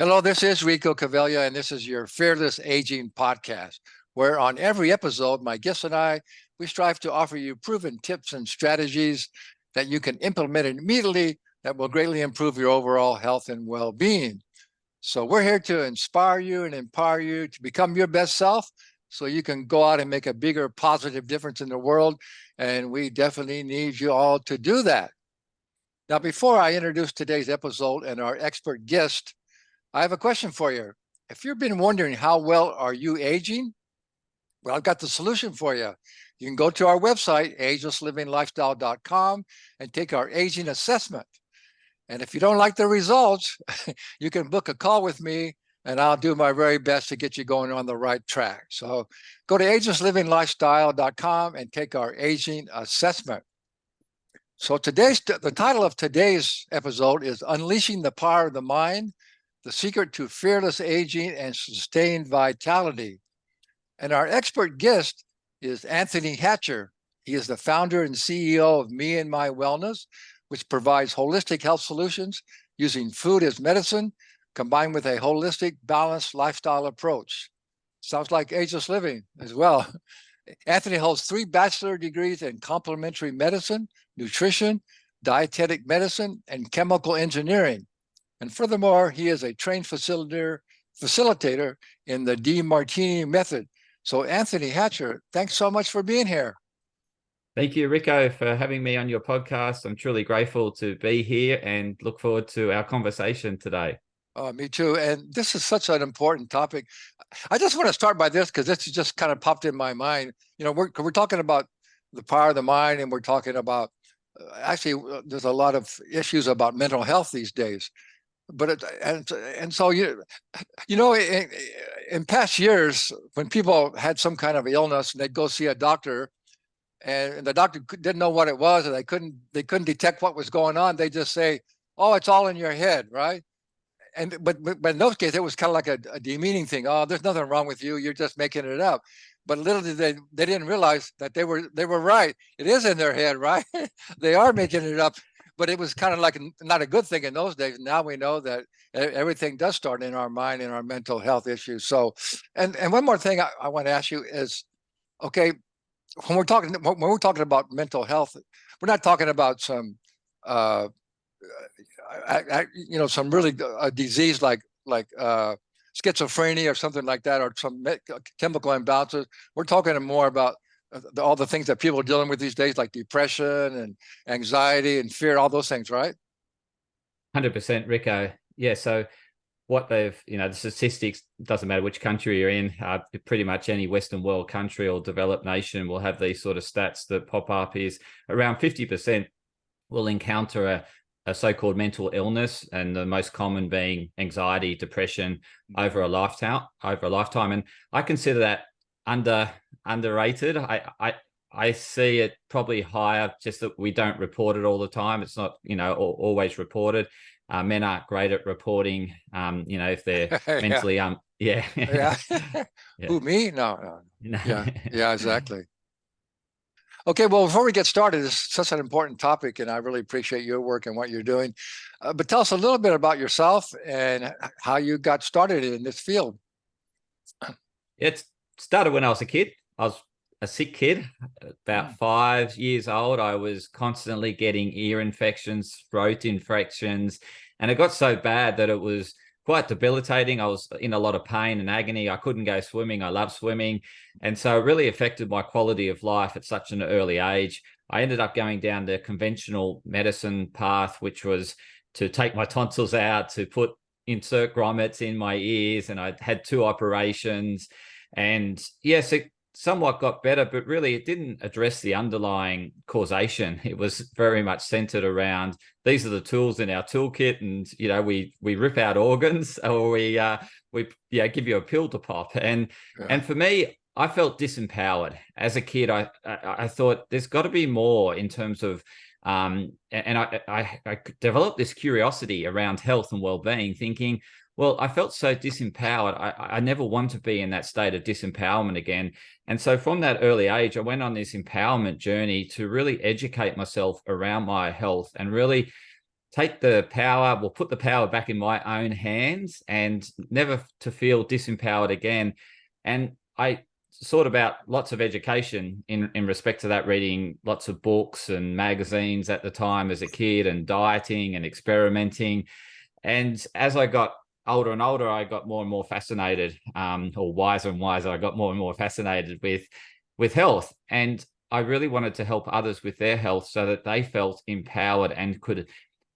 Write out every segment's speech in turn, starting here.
Hello, this is Rico Caveglia, and this is your Fearless Aging podcast, where on every episode, my guests and we strive to offer you proven tips and strategies that you can implement immediately that will greatly improve your overall health and well-being. So we're here to inspire you and empower you to become your best self so you can go out and make a bigger positive difference in the world. And we definitely need you all to do that. Now, before I introduce today's episode and our expert guest, I have a question for you. If you've been wondering how well are you aging, well, I've got the solution for you. You can go to our website, agelesslivinglifestyle.com, and take our aging assessment. And if you don't like the results, you can book a call with me, and I'll do my very best to get you going on the right track. So go to agelesslivinglifestyle.com and take our aging assessment. So the title of today's episode is Unleashing the Power of the Mind, the Secret to Fearless Aging and Sustained Vitality. And our expert guest is Anthony Hatcher. He is the founder and CEO of me&my Wellness, which provides holistic health solutions using food as medicine, combined with a holistic, balanced lifestyle approach. Sounds like ageless living as well. Anthony holds 3 bachelor degrees in complementary medicine, nutrition, dietetic medicine, and chemical engineering. And furthermore, he is a trained facilitator in the DeMartini method. So Anthony Hatcher, thanks so much for being here. Thank you, Rico, for having me on your podcast. I'm truly grateful to be here and look forward to our conversation today. Me too. And this is such an important topic. I just want to start by this because this just kind of popped in my mind. You know, we're talking about the power of the mind, and we're talking about there's a lot of issues about mental health these days. But so in past years, when people had some kind of illness and they'd go see a doctor, and the doctor didn't know what it was, and they couldn't detect what was going on, they just say, "Oh, it's all in your head," right? But in those cases, it was kind of like a demeaning thing. Oh, there's nothing wrong with you. You're just making it up. But little did they didn't realize that they were right. It is in their head, right? They are making it up. But it was kind of like not a good thing in those days. Now we know that everything does start in our mind and our mental health issues. So, and one more thing I want to ask you is, okay, when we're talking about mental health, we're not talking about some, some really disease like schizophrenia or something like that, or some chemical imbalances. We're talking more about all the things that people are dealing with these days, like depression and anxiety and fear, all those things, right? 100%, Rico. Yeah. So what the statistics, doesn't matter which country you're in, pretty much any Western world country or developed nation will have these sort of stats that pop up, is around 50% will encounter a so-called mental illness, and the most common being anxiety, depression over a lifetime. And I consider that underrated. I see it probably higher, just that we don't report it all the time. It's not, always reported. Men aren't great at reporting, if they're mentally, yeah. Who, me? No. Yeah, exactly. Okay, well, before we get started, it's such an important topic, and I really appreciate your work and what you're doing. But tell us a little bit about yourself and how you got started in this field. It started when I was a kid. I was a sick kid, about 5 years old. I was constantly getting ear infections, throat infections, and it got so bad that it was quite debilitating. I was in a lot of pain and agony. I couldn't go swimming. I love swimming. And so it really affected my quality of life at such an early age. I ended up going down the conventional medicine path, which was to take my tonsils out, to insert grommets in my ears. And I had 2 operations. And yes, it somewhat got better, but really it didn't address the underlying causation. It was very much centered around, these are the tools in our toolkit, and we rip out organs, or we give you a pill to pop. And for me, I felt disempowered as a kid. I thought there's got to be more in terms of and I developed this curiosity around health and well-being, thinking, well, I felt so disempowered. I never want to be in that state of disempowerment again. And so from that early age, I went on this empowerment journey to really educate myself around my health and really put the power back in my own hands and never to feel disempowered again. And I sought about lots of education in respect to that, reading lots of books and magazines at the time as a kid, and dieting and experimenting. And as I got older and older, I got more and more fascinated, or wiser and wiser, I got more and more fascinated with health. And I really wanted to help others with their health so that they felt empowered and could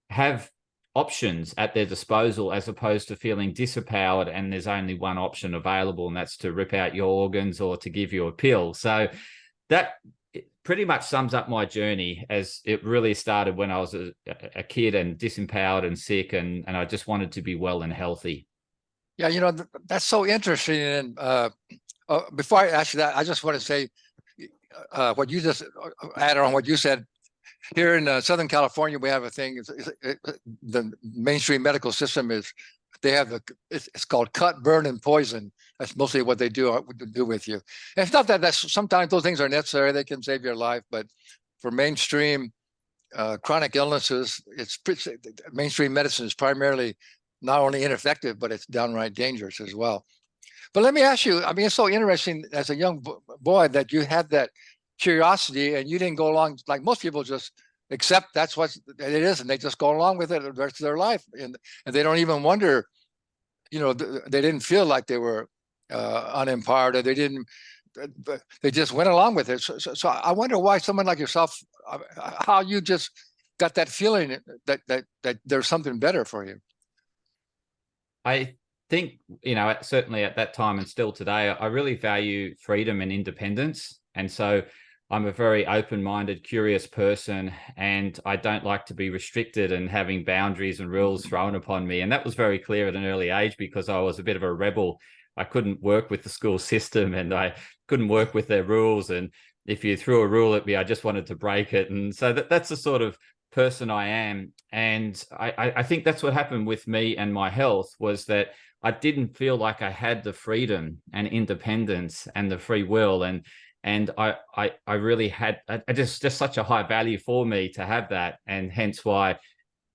have options at their disposal, as opposed to feeling disempowered and there's only one option available, and that's to rip out your organs or to give you a pill. So that pretty much sums up my journey, as it really started when I was a kid and disempowered and sick, and I just wanted to be well and healthy. Yeah, that's so interesting. And before I ask you that, I just want to say what you just added on what you said. Here in Southern California, we have a thing. The mainstream medical system it's called cut, burn, and poison. That's mostly what they do with you. And it's not that sometimes those things are necessary; they can save your life. But for mainstream chronic illnesses, mainstream medicine is primarily not only ineffective, but it's downright dangerous as well. But let me ask you, I mean, it's so interesting as a young boy that you had that curiosity and you didn't go along like most people, just accept that's what it is and they just go along with it the rest of their life. And they don't even wonder, they didn't feel like they were unempowered, or they just went along with it. So I wonder why someone like yourself, how you just got that feeling that there's something better for you. I think, certainly at that time and still today, I really value freedom and independence. And so I'm a very open-minded, curious person, and I don't like to be restricted and having boundaries and rules thrown upon me. And that was very clear at an early age, because I was a bit of a rebel. I couldn't work with the school system, and I couldn't work with their rules. And if you threw a rule at me, I just wanted to break it. And so that's the sort of person I am. And I think that's what happened with me and my health, was that I didn't feel like I had the freedom and independence and the free will. And I really had just such a high value for me to have that. And hence why,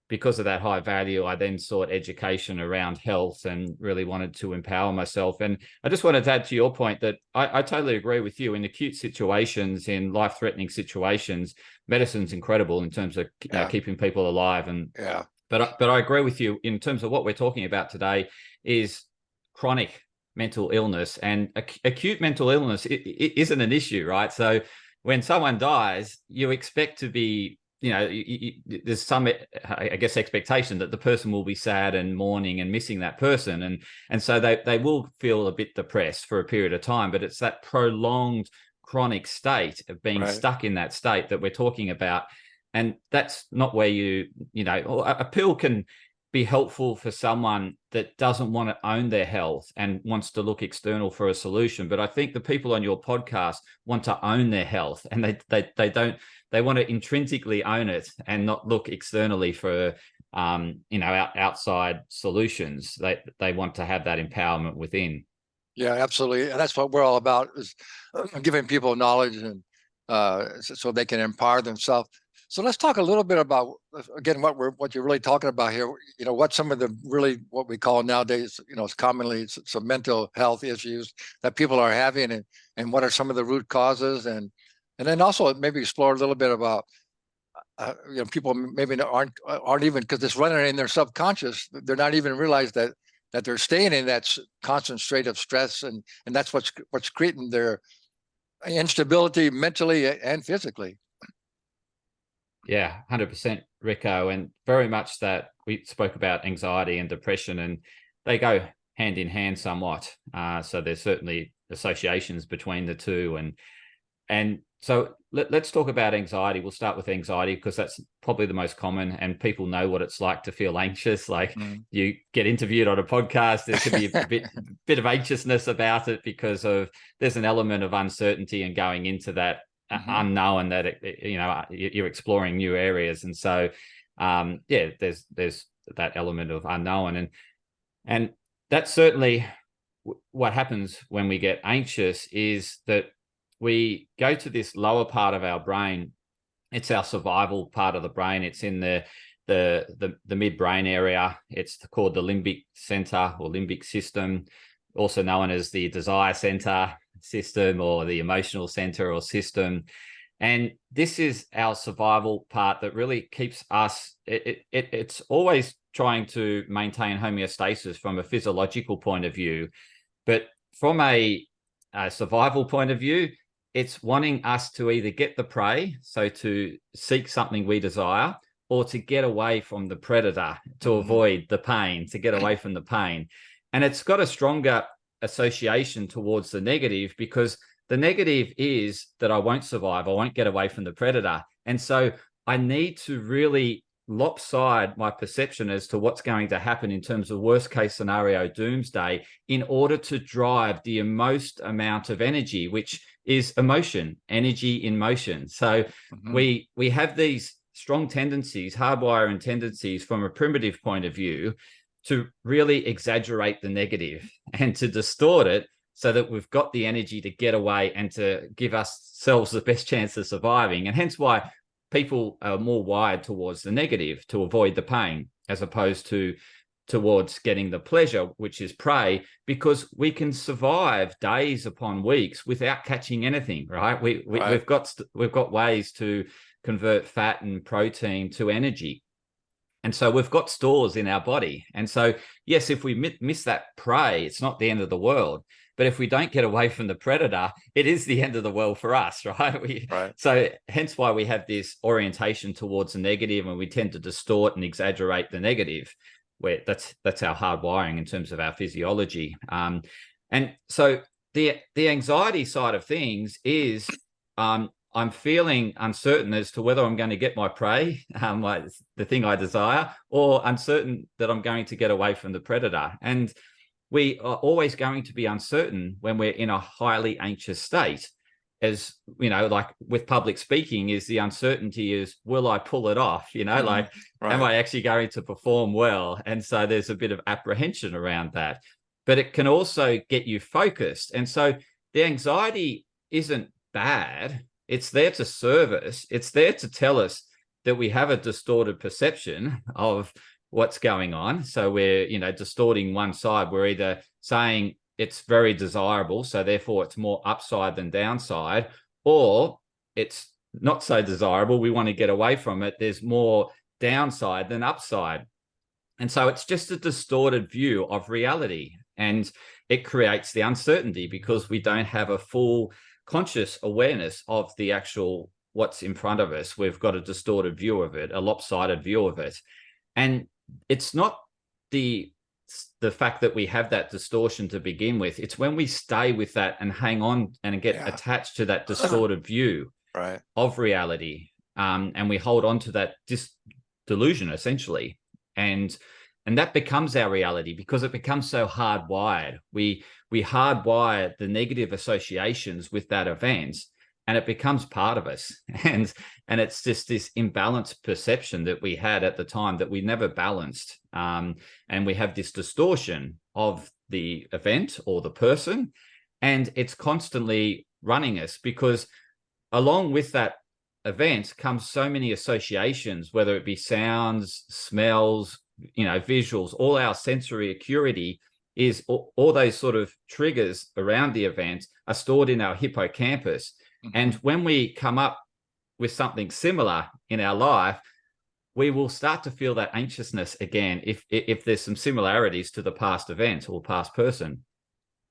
because of that high value, I then sought education around health and really wanted to empower myself. And I just wanted to add to your point that I totally agree with you. In acute situations, in life-threatening situations, medicine's incredible in terms of keeping people alive. But I agree with you in terms of what we're talking about today is chronic mental illness, and acute mental illness it isn't an issue, right? So when someone dies, you expect to be, there's some, I guess, expectation that the person will be sad and mourning and missing that person. And so they will feel a bit depressed for a period of time, but it's that prolonged chronic state of being stuck in that state that we're talking about. And that's not where a pill can be helpful for someone that doesn't want to own their health and wants to look external for a solution. But I think the people on your podcast want to own their health, and they want to intrinsically own it and not look externally for outside solutions. They want to have that empowerment within. Yeah, absolutely. And that's what we're all about, is giving people knowledge and so they can empower themselves. So let's talk a little bit about, again, what you're really talking about here. What some of the what we call nowadays, it's commonly some mental health issues that people are having, and what are some of the root causes, and then also maybe explore a little bit about people maybe aren't even, because it's running in their subconscious, they're not even realize that they're staying in that constant state of stress, and that's what's creating their instability mentally and physically. Yeah, 100%, Rico. And very much that we spoke about anxiety and depression, and they go hand in hand somewhat. So there's certainly associations between the two. And so let's talk about anxiety. We'll start with anxiety because that's probably the most common, and people know what it's like to feel anxious. Like you get interviewed on a podcast, there could be a bit of anxiousness about it because there's an element of uncertainty and going into that unknown, that you're exploring new areas. And so there's that element of unknown, and that's certainly what happens when we get anxious, is that we go to this lower part of our brain. It's our survival part of the brain. It's in the the midbrain area. It's called the limbic center or limbic system, also known as the desire center system or the emotional center or system. And this is our survival part that really keeps us, it's always trying to maintain homeostasis from a physiological point of view. But from a survival point of view, it's wanting us to either get the prey, so to seek something we desire, or to get away from the predator, to avoid the pain, to get away from the pain. And it's got a stronger association towards the negative, because the negative is that I won't survive, I won't get away from the predator. And so I need to really lopside my perception as to what's going to happen in terms of worst case scenario doomsday, in order to drive the most amount of energy, which is emotion, energy in motion. So we have these strong tendencies, hardwiring tendencies from a primitive point of view, to really exaggerate the negative and to distort it so that we've got the energy to get away and to give ourselves the best chance of surviving. And hence why people are more wired towards the negative, to avoid the pain, as opposed to towards getting the pleasure, which is prey, because we can survive days upon weeks without catching anything, right? We've got ways to convert fat and protein to energy. And so we've got stores in our body. And so, yes, if we miss that prey, it's not the end of the world. But if we don't get away from the predator, it is the end of the world for us, right? So hence why we have this orientation towards the negative, and we tend to distort and exaggerate the negative, where that's our hardwiring in terms of our physiology. And so the anxiety side of things is I'm feeling uncertain as to whether I'm going to get my prey, the thing I desire, or uncertain that I'm going to get away from the predator. And we are always going to be uncertain when we're in a highly anxious state. As you know, like with public speaking, is the uncertainty is, will I pull it off? You know, am I actually going to perform well? And so there's a bit of apprehension around that. But it can also get you focused. And so the anxiety isn't bad. It's there to serve us. It's there to tell us that we have a distorted perception of what's going on. So we're, distorting one side. We're either saying it's very desirable, so therefore it's more upside than downside, or it's not so desirable, we want to get away from it, there's more downside than upside. And so it's just a distorted view of reality, and it creates the uncertainty because we don't have a full conscious awareness of the actual what's in front of us. We've got a distorted view of it, a lopsided view of it. And it's not the fact that we have that distortion to begin with. It's when we stay with that and hang on and get attached to that distorted view of reality, and we hold on to that delusion essentially, and that becomes our reality because it becomes so hardwired. We hardwire the negative associations with that event, and it becomes part of us. And it's just this imbalanced perception that we had at the time that we never balanced. And we have this distortion of the event or the person, and it's constantly running us because along with that event comes so many associations, whether it be sounds, smells, visuals. All our sensory acuity is all those sort of triggers around the event are stored in our hippocampus. And when we come up with something similar in our life, we will start to feel that anxiousness again if there's some similarities to the past event or past person,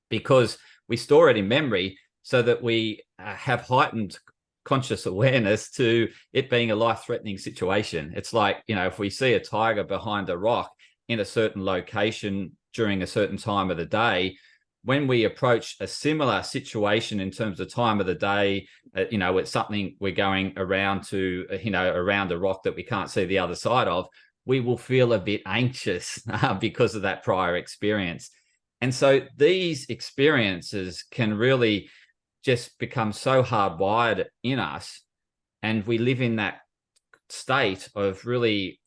because we store it in memory so that we have heightened conscious awareness to it being a life-threatening situation. It's like, if we see a tiger behind a rock in a certain location during a certain time of the day, when we approach a similar situation in terms of time of the day, it's something we're going around to, around a rock that we can't see the other side of, we will feel a bit anxious because of that prior experience. And so these experiences can really just become so hardwired in us, and we live in that state of really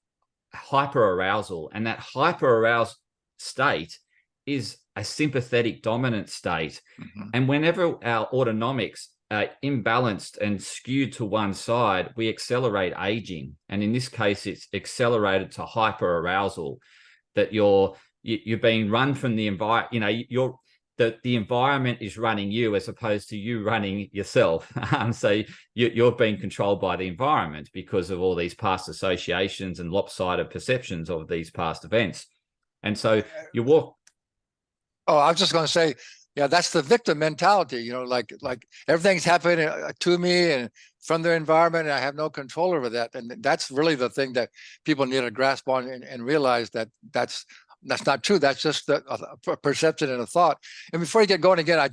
hyper arousal. And that hyper aroused state is a sympathetic dominant state. And whenever our autonomics imbalanced and skewed to one side, we accelerate aging. And in this case, it's accelerated to hyper arousal, that you're being run from the environment. The environment is running you as opposed to you running yourself. So you're being controlled by the environment because of all these past associations and lopsided perceptions of these past events. And so you walk. Oh, I was just going to say, yeah, that's the victim mentality, like everything's happening to me and from their environment, and I have no control over that. And that's really the thing that people need to grasp on and realize that that's not true. That's just a perception and a thought. And before you get going again, I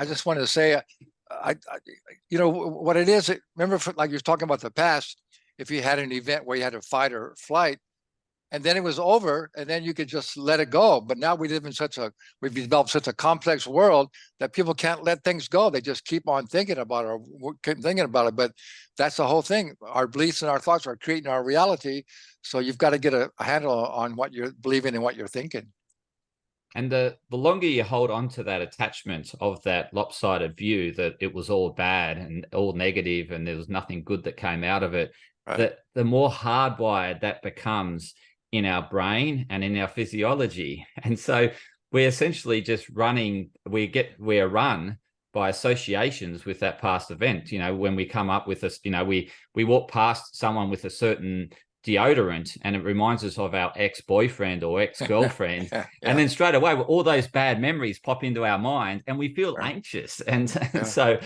just wanted to say, what it is. Remember, like you're talking about the past, if you had an event where you had to fight or flight, and then it was over, and then you could just let it go. But now we've developed such a complex world that people can't let things go. They just keep on thinking about it or keep thinking about it. But that's the whole thing. Our beliefs and our thoughts are creating our reality. So you've got to get a handle on what you're believing and what you're thinking. And the longer you hold on to that attachment of that lopsided view that it was all bad and all negative and there was nothing good that came out of it, right, that the more hardwired that becomes in our brain and in our physiology. And so we're essentially just we're run by associations with that past event. When we come up with this, we walk past someone with a certain deodorant and it reminds us of our ex-boyfriend or ex-girlfriend. Yeah. And then straight away, all those bad memories pop into our mind and we feel anxious. And so,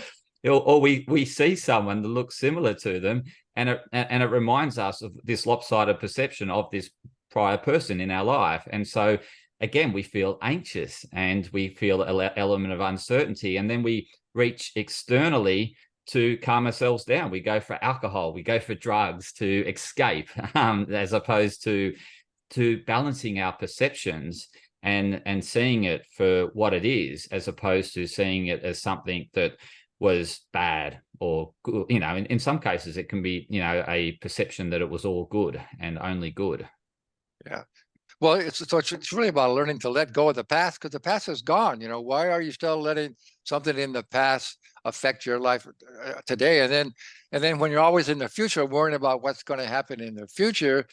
or we see someone that looks similar to them and it reminds us of this lopsided perception of this prior person in our life. And so again, we feel anxious and we feel an element of uncertainty. And then we reach externally to calm ourselves down. We go for alcohol, we go for drugs to escape, as opposed to balancing our perceptions and seeing it for what it is, as opposed to seeing it as something that was bad or good. In some cases it can be, a perception that it was all good and only good. Yeah. Well, it's really about learning to let go of the past, because the past is gone. Why are you still letting something in the past affect your life today? And then when you're always in the future, worrying about what's going to happen in the future,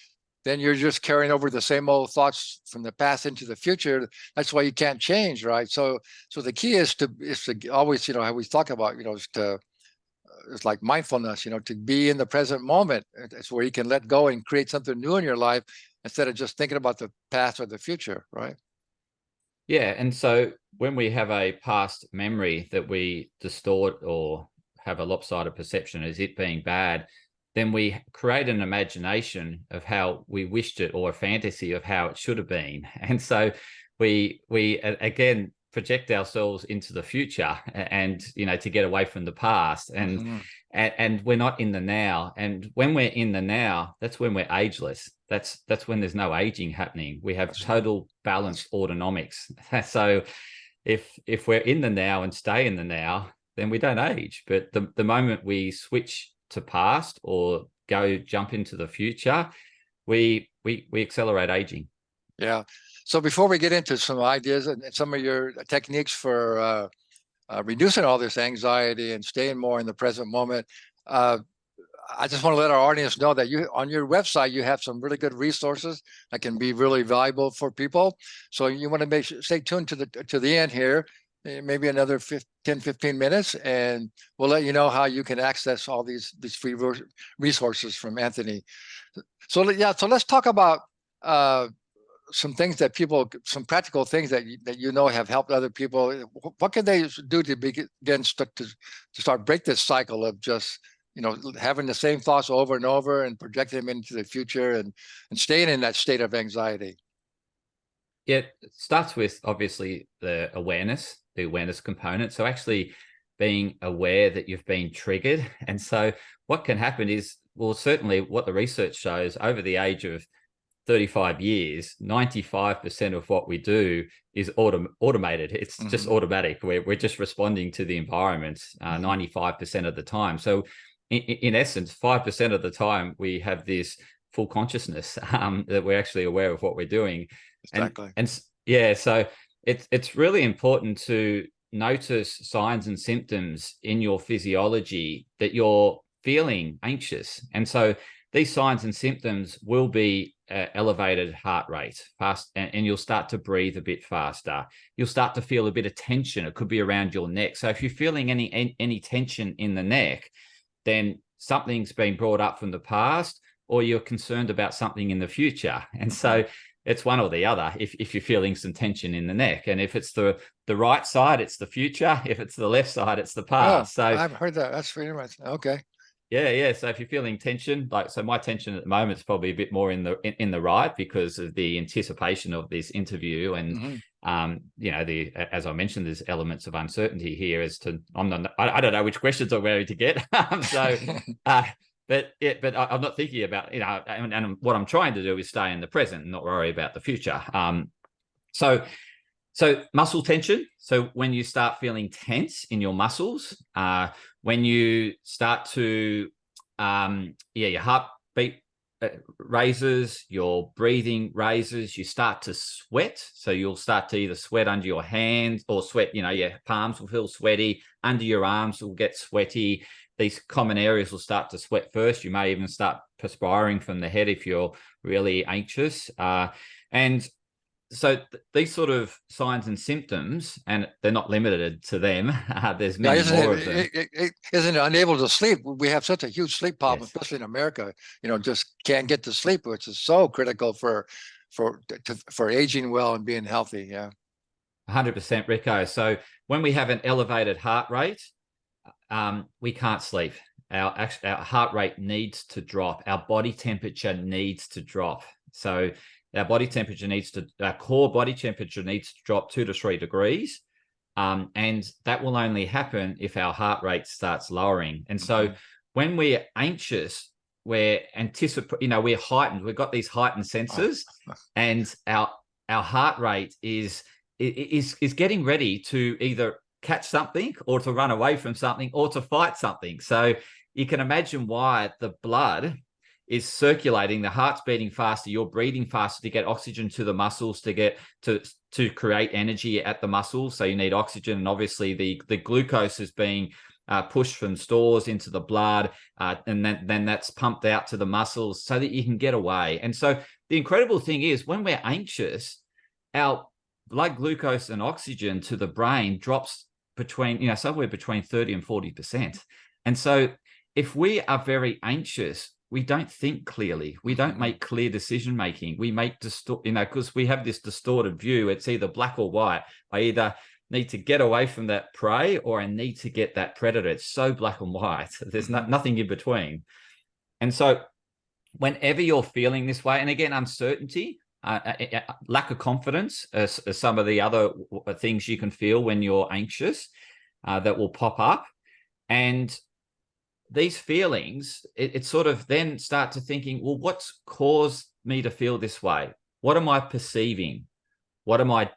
then you're just carrying over the same old thoughts from the past into the future. That's why you can't change, right? So the key is to always, how we talk about, it's like mindfulness, to be in the present moment. It's where you can let go and create something new in your life instead of just thinking about the past or the future, right? Yeah. And so when we have a past memory that we distort or have a lopsided perception as it being bad, then we create an imagination of how we wished it, or a fantasy of how it should have been. And so we again project ourselves into the future and to get away from the past. And and we're not in the now. And when we're in the now, that's when we're ageless. That's when there's no aging happening. We have total balanced autonomics. So if we're in the now and stay in the now, then we don't age. But the moment we switch to past or jump into the future, we accelerate aging. Yeah. So before we get into some ideas and some of your techniques for reducing all this anxiety and staying more in the present moment, I just want to let our audience know that on your website, you have some really good resources that can be really valuable for people. So you want to stay tuned to the end here, maybe another 10-15 minutes, and we'll let you know how you can access all these free resources from Anthony. So let's talk about some things that some practical things that have helped other people. What can they do to begin to start break this cycle of just having the same thoughts over and over and projecting them into the future and staying in that state of anxiety? Yeah, it starts with obviously the awareness component. So actually being aware that you've been triggered. And so what can happen is, well, certainly what the research shows, over the age of 35 years, 95% of what we do is automated. It's just automatic. We're just responding to the environment 95% of the time. So in essence, 5% of the time we have this full consciousness that we're actually aware of what we're doing. Exactly. And yeah, so it's really important to notice signs and symptoms in your physiology that you're feeling anxious. And so these signs and symptoms will be elevated heart rate, fast, and you'll start to breathe a bit faster. You'll start to feel a bit of tension. It could be around your neck. So if you're feeling any tension in the neck, then something's been brought up from the past, or you're concerned about something in the future. And so it's one or the other if you're feeling some tension in the neck. And if it's the right side, it's the future. If it's the left side, it's the past. Oh, So I've heard that. That's pretty much okay. yeah. So if you're feeling tension, so my tension at the moment is probably a bit more in the right because of the anticipation of this interview. And as I mentioned, there's elements of uncertainty here as to I don't know which questions I'm ready to get. But I'm not thinking about, and what I'm trying to do is stay in the present and not worry about the future. So muscle tension. So when you start feeling tense in your muscles, when you start to, your heartbeat raises, your breathing raises, you start to sweat. So you'll start to either sweat under your hands or sweat, your palms will feel sweaty, under your arms will get sweaty. These common areas will start to sweat first. You may even start perspiring from the head if you're really anxious. And so these sort of signs and symptoms, and they're not limited to them. There's many more of them. Isn't it unable to sleep? We have such a huge sleep problem, Yes. especially in America. Just can't get to sleep, which is so critical for aging well and being healthy. Yeah. 100%, Rico. So when we have an elevated heart rate, we can't sleep. Our heart rate needs to drop. Our body temperature needs to drop. So our core body temperature needs to drop 2 to 3 degrees. And that will only happen if our heart rate starts lowering. And so when we're anxious, we're we're heightened. We've got these heightened senses, and our heart rate is getting ready to either catch something or to run away from something or to fight something. So you can imagine why the blood is circulating, the heart's beating faster, you're breathing faster to get oxygen to the muscles, to get to create energy at the muscles. So you need oxygen, and obviously the glucose is being pushed from stores into the blood, and then that's pumped out to the muscles so that you can get away. And so the incredible thing is, when we're anxious, our blood glucose and oxygen to the brain drops somewhere between 30 and 40%. And so if we are very anxious, we don't think clearly. We don't make clear decision making. We make because we have this distorted view. It's either black or white. I either need to get away from that prey, or I need to get that predator. It's so black and white. There's nothing in between. And so whenever you're feeling this way, and again, uncertainty, lack of confidence, as some of the other things you can feel when you're anxious, that will pop up. And these feelings, it sort of then start to thinking, well, what's caused me to feel this way? What am I perceiving? Am I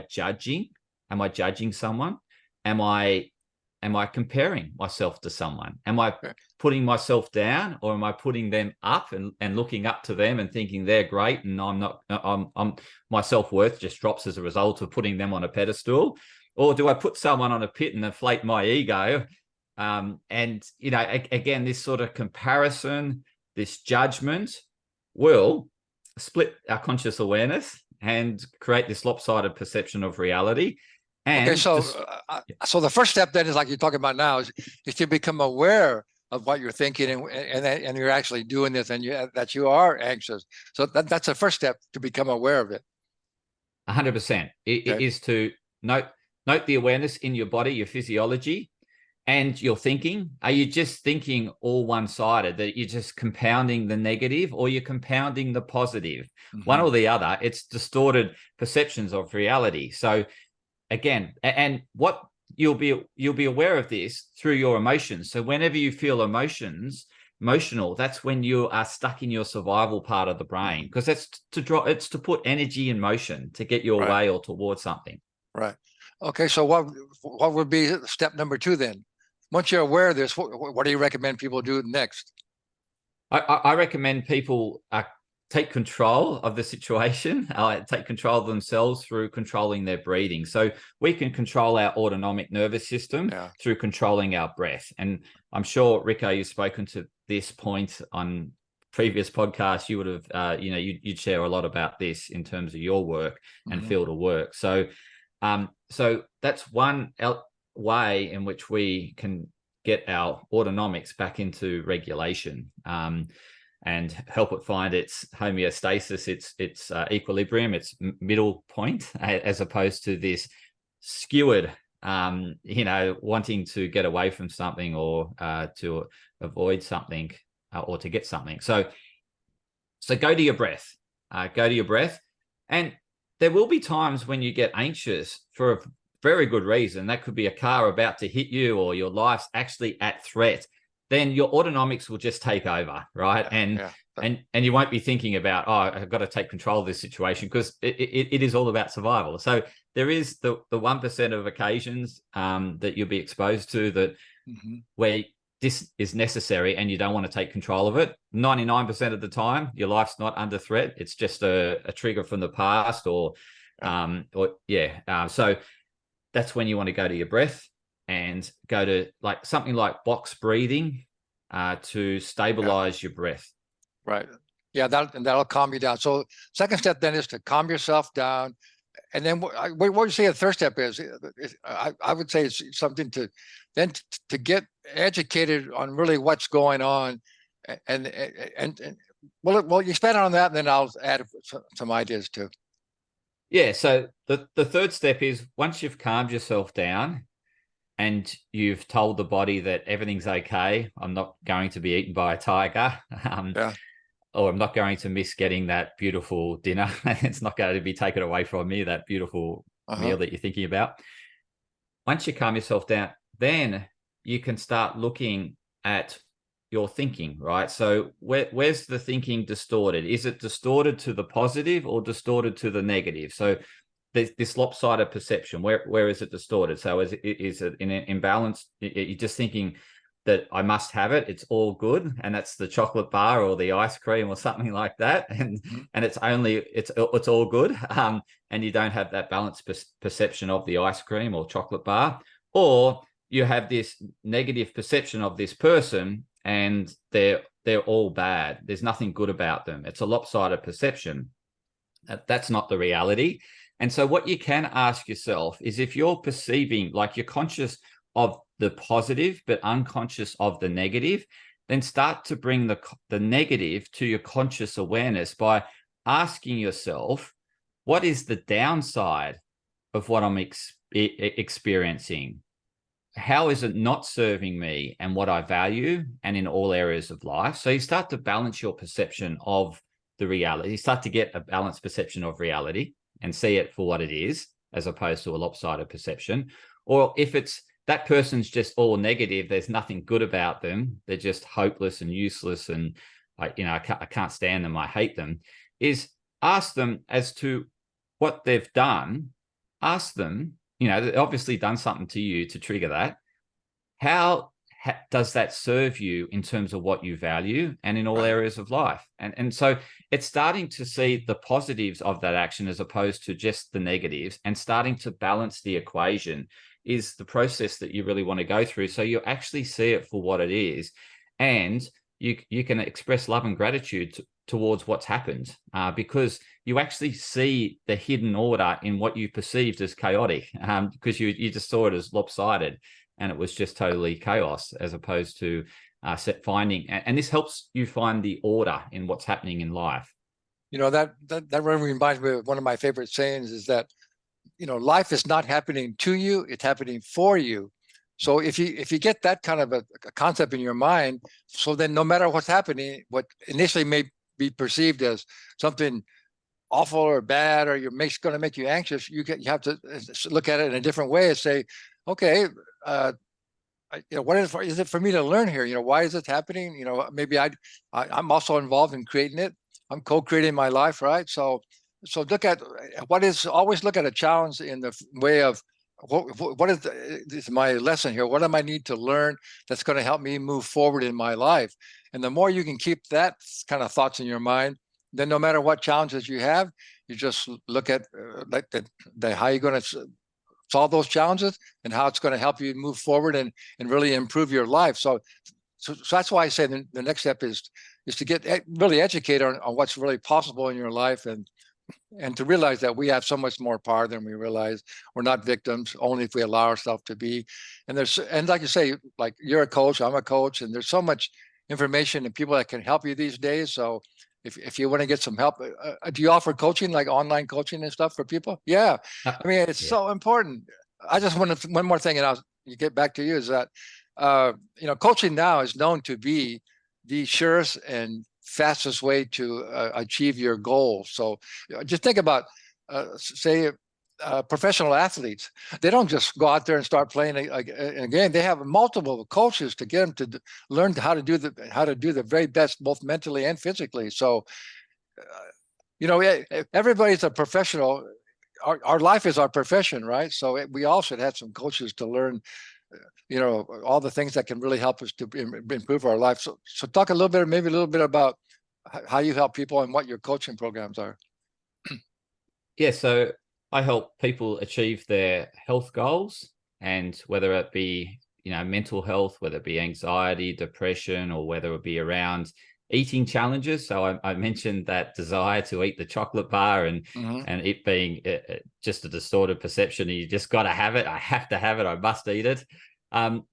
judging? Am I judging someone? Am I comparing myself to someone? Am I putting myself down, or am I putting them up and looking up to them and thinking they're great, and my self-worth just drops as a result of putting them on a pedestal? Or do I put someone on a pit and inflate my ego? Again, this sort of comparison, this judgment will split our conscious awareness and create this lopsided perception of reality. And okay, so the first step then is, like you're talking about now, is to become aware of what you're thinking, and you're actually doing this, and that you are anxious. So that's the first step, to become aware of it. 100%. It is to note the awareness in your body, your physiology, and your thinking. Are you just thinking all one-sided, that you're just compounding the negative, or you're compounding the positive? One or the other. It's distorted perceptions of reality. So again, and what you'll be aware of this through your emotions. So whenever you feel emotional, that's when you are stuck in your survival part of the brain, because it's to put energy in motion to get your way or towards something. Right. Okay. So what would be step number 2 then? Once you're aware of this, what do you recommend people do next? I recommend people take control of the situation, take control of themselves through controlling their breathing. So we can control our autonomic nervous system through controlling our breath. And I'm sure, Rico, you've spoken to this point on previous podcasts. You would have, you'd share a lot about this in terms of your work and field of work. So, so that's one way in which we can get our autonomics back into regulation. And help it find its homeostasis, its equilibrium, its middle point, as opposed to this skewered, wanting to get away from something or to avoid something or to get something. So go to your breath. Go to your breath. And there will be times when you get anxious for a very good reason. That could be a car about to hit you or your life's actually at threat. Then your autonomics will just take over, right? And you won't be thinking about, oh, I've got to take control of this situation, because it is all about survival. So there is the 1% of occasions that you'll be exposed to that where this is necessary and you don't want to take control of it. 99% of the time, your life's not under threat. It's just a trigger from the past so that's when you want to go to your breath and go to like something like box breathing to stabilize your breath. Right. Yeah, that'll calm you down. So second step then is to calm yourself down. And then what would you say the third step is? I would say it's something to get educated on really what's going on. And well, you expand on that, and then I'll add some ideas too. Yeah. So the third step is, once you've calmed yourself down and you've told the body that everything's okay, I'm not going to be eaten by a tiger, or I'm not going to miss getting that beautiful dinner. It's not going to be taken away from me, that beautiful meal that you're thinking about. Once you calm yourself down, then you can start looking at your thinking, right? So where's the thinking distorted? Is it distorted to the positive or distorted to the negative? So there's this lopsided perception. Where is it distorted? So is it in an imbalance? You're just thinking that I must have it, it's all good, and that's the chocolate bar or the ice cream or something like that, and it's all good, and you don't have that balanced perception of the ice cream or chocolate bar, or you have this negative perception of this person and they're all bad. There's nothing good about them. It's a lopsided perception. That's not the reality. And so what you can ask yourself is, if you're perceiving, like you're conscious of the positive but unconscious of the negative, then start to bring the negative to your conscious awareness by asking yourself, what is the downside of what I'm experiencing? How is it not serving me and what I value and in all areas of life? So you start to balance your perception of the reality. You start to get a balanced perception of reality and see it for what it is, as opposed to a lopsided perception. Or if it's that person's just all negative, there's nothing good about them, they're just hopeless and useless, and I can't stand them, I hate them, is ask them as to what they've done. Ask them, they've obviously done something to you to trigger that. How does that serve you in terms of what you value and in all areas of life? And so it's starting to see the positives of that action as opposed to just the negatives, and starting to balance the equation is the process that you really want to go through. So you actually see it for what it is, and you can express love and gratitude towards what's happened, because you actually see the hidden order in what you perceived as chaotic, because you just saw it as lopsided, and it was just totally chaos, as opposed to finding. And this helps you find the order in what's happening in life. That reminds me of one of my favorite sayings, is that life is not happening to you, it's happening for you. So if you get that kind of a concept in your mind, so then no matter what's happening, what initially may be perceived as something awful or bad, or going to make you anxious, you have to look at it in a different way and say, okay, what is it for me to learn here? Why is it happening? Maybe I'm also involved in creating it. I'm co-creating my life, right? So look at always look at a challenge in the way of what is my lesson here? What am I need to learn that's going to help me move forward in my life? And the more you can keep that kind of thoughts in your mind, then no matter what challenges you have, you just look at like how you're going to solve those challenges and how it's going to help you move forward and really improve your life. So that's why I say the next step is to get really educated on what's really possible in your life, and to realize that we have so much more power than we realize. We're not victims, only if we allow ourselves to be. And like you say, like you're a coach, I'm a coach, and there's so much information and people that can help you these days. So if you want to get some help, do you offer coaching, like online coaching and stuff for people? Yeah. I mean, it's so important. I just want to, one more thing, and you get back to you, is that, coaching now is known to be the surest and fastest way to achieve your goal. So just think about, say, professional athletes. They don't just go out there and start playing a game. They have multiple coaches to get them to learn how to do the very best, both mentally and physically. So, everybody's a professional. Our life is our profession, right? So we all should have some coaches to learn, all the things that can really help us to improve our life. So talk maybe a little bit about how you help people and what your coaching programs are. Yeah, so I help people achieve their health goals, and whether it be, mental health, whether it be anxiety, depression, or whether it be around eating challenges. So I mentioned that desire to eat the chocolate bar and it being just a distorted perception. You just got to have it. I have to have it. I must eat it.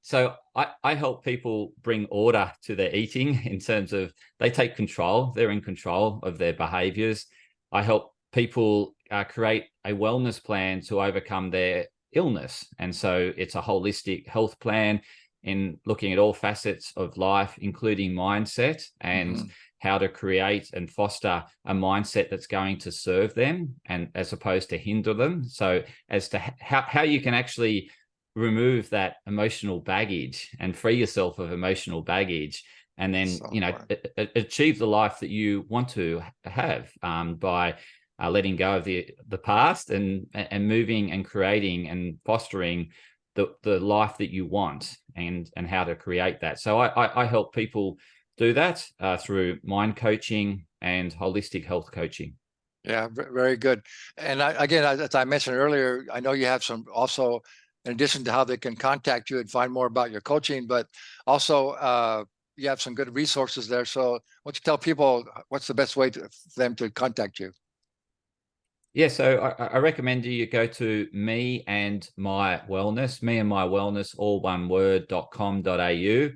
So I help people bring order to their eating in terms of they take control. They're in control of their behaviors. I help people create a wellness plan to overcome their illness. And so it's a holistic health plan in looking at all facets of life, including mindset and how to create and foster a mindset that's going to serve them and as opposed to hinder them. So as to how you can actually remove that emotional baggage and free yourself of emotional baggage, and then achieve the life that you want to have by letting go of the past and moving and creating and fostering the life that you want, and how to create that. So I help people do that through mind coaching and holistic health coaching. Yeah, very good. And again, as I mentioned earlier, I know you have some also, in addition to how they can contact you and find more about your coaching, but also you have some good resources there. So why don't you tell people what's the best way for them to contact you? Yeah, so I recommend you go to me and my wellness, me and my wellness, all one word.com.au.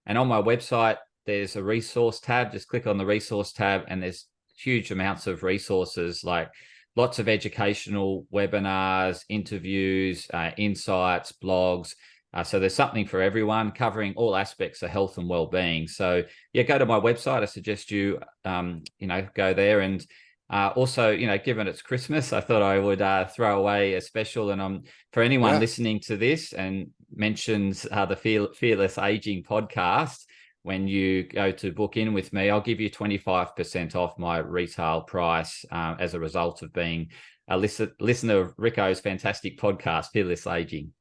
And on my website, there's a resource tab. Just click on the resource tab, and there's huge amounts of resources, like lots of educational webinars, interviews, insights, blogs. So there's something for everyone, covering all aspects of health and well-being. So yeah, go to my website. I suggest you, go there. And also, given it's Christmas, I thought I would throw away a special. And for anyone listening to this and mentions the Fearless Aging podcast, when you go to book in with me, I'll give you 25% off my retail price as a result of being a listener of Rico's fantastic podcast, Fearless Aging.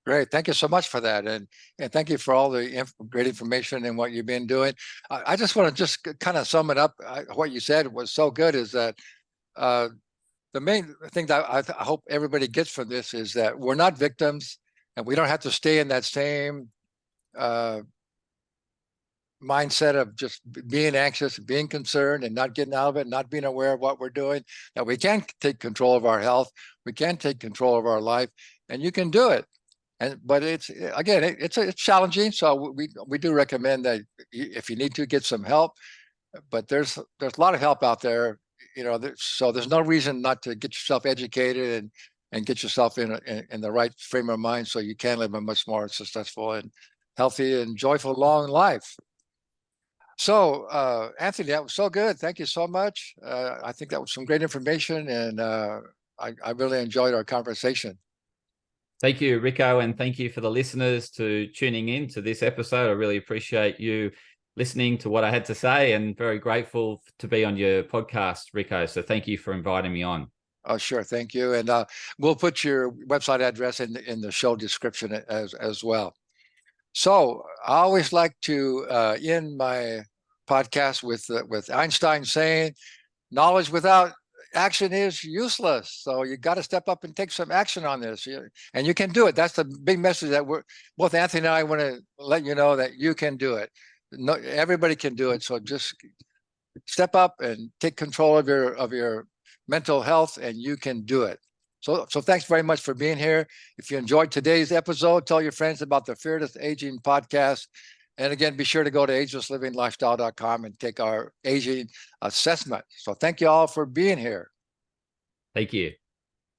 Great. Thank you so much for that. And thank you for all the great information and what you've been doing. I just want to just kind of sum it up. What you said was so good, is that the main thing that I hope everybody gets from this is that we're not victims, and we don't have to stay in that same mindset of just being anxious, being concerned, and not getting out of it, not being aware of what we're doing. That we can take control of our health, we can take control of our life, and you can do it. But it's challenging. So we do recommend that if you need to, get some help. But there's a lot of help out there, so there's no reason not to get yourself educated and get yourself in the right frame of mind, so you can live a much more successful and healthy and joyful long life. So Anthony, that was so good. Thank you so much. I think that was some great information, and I really enjoyed our conversation. Thank you, Rico, and thank you for the listeners to tuning in to this episode. I really appreciate you listening to what I had to say, and very grateful to be on your podcast, Rico. So thank you for inviting me on. Oh, sure. Thank you. And we'll put your website address in the show description as well. So I always like to end my podcast with Einstein saying, knowledge without action is useless. So you got to step up and take some action on this. And you can do it. That's the big message that both Anthony and I want to let you know, that you can do it. No, everybody can do it. So just step up and take control of your mental health, and you can do it. So thanks very much for being here. If you enjoyed today's episode, tell your friends about the Fearless Aging podcast. And again, be sure to go to agelesslivinglifestyle.com and take our aging assessment. So thank you all for being here. Thank you.